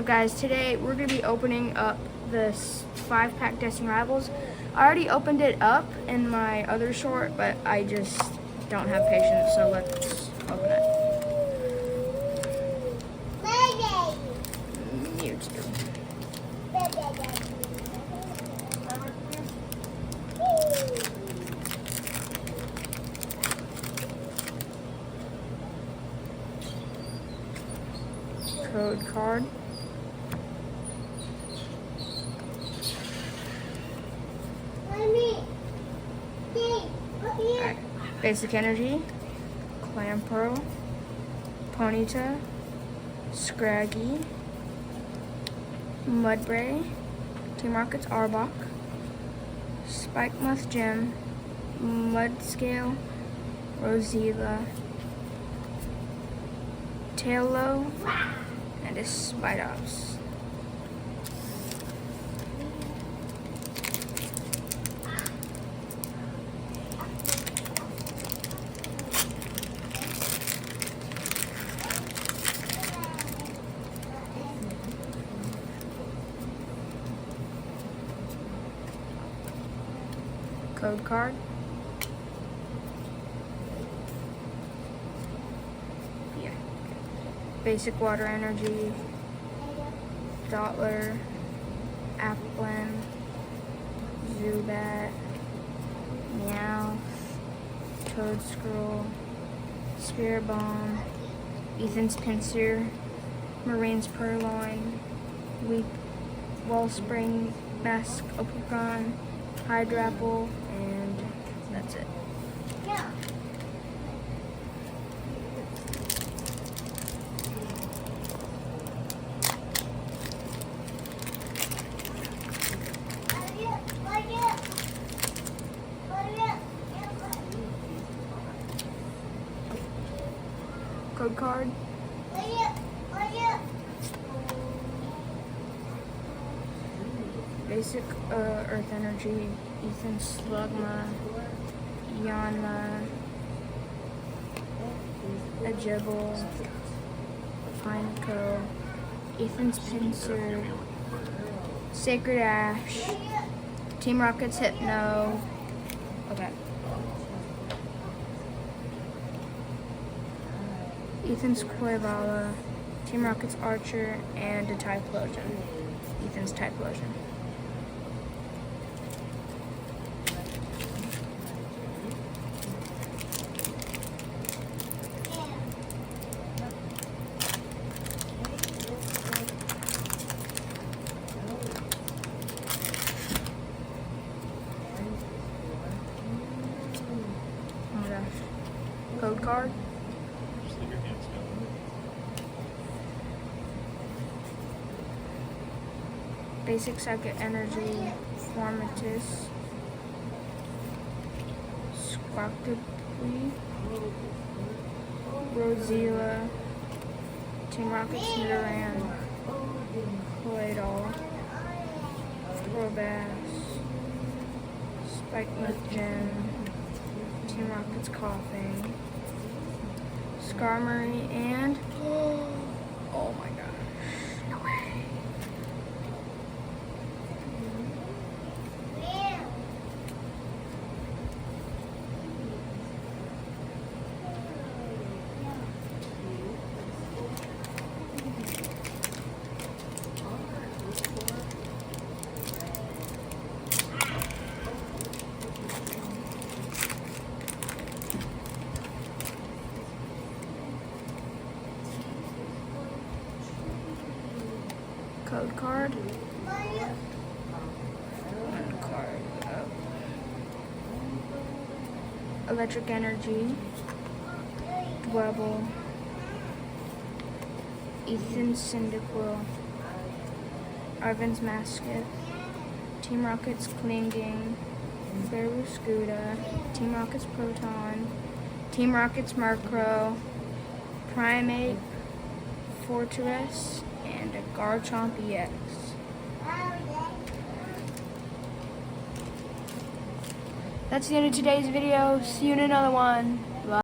Guys, today we're going to be opening up this 5-pack Destin Rivals. I already opened it up in my other short, but I just don't have patience, so let's open it. You too. Code card. Right. Basic Energy, Clampearl, Ponyta, Scraggy, Mudbray, Team Rocket's Arbok, Spikemuth Gem, Mudscale, Rosella, Taillow, and a Spidops. Code card. Yeah. Basic Water Energy, Dottler, Applin, Zubat, Meowth, Toadscroll, Spirit Bomb, Ethan's Pinsir, Marine's Purloin, Wellspring, Mask Opicon, Hydrapple, and that's it. Yeah. Code card. Basic Earth Energy, Ethan Slugma, Yanma, Agibble, Pineco, Ethan's Pinsir, Sacred Ash, Team Rocket's Hypno. Okay. Ethan's Coivala, Team Rocket's Archer, and a Typhlosion. Ethan's Typhlosion. Oh my gosh. Code card. Basic Psychic Energy, Formatus, Squawkably, Rosella, Team Rocket's Nidoran, Claydol, Crobass, Spikemuth Gem, Team Rocket's Coughing, Skarmory, and oh my gosh, no way. Code card. One card up. Electric Energy, Dwebble, Ethan Cyndaquil, Arvin's Masketh, Team Rocket's Klinging, Baruscuda, Team Rocket's Proton, Team Rocket's Murkrow, Primeape, Fortress, and a Garchomp EX. That's the end of today's video. See you in another one.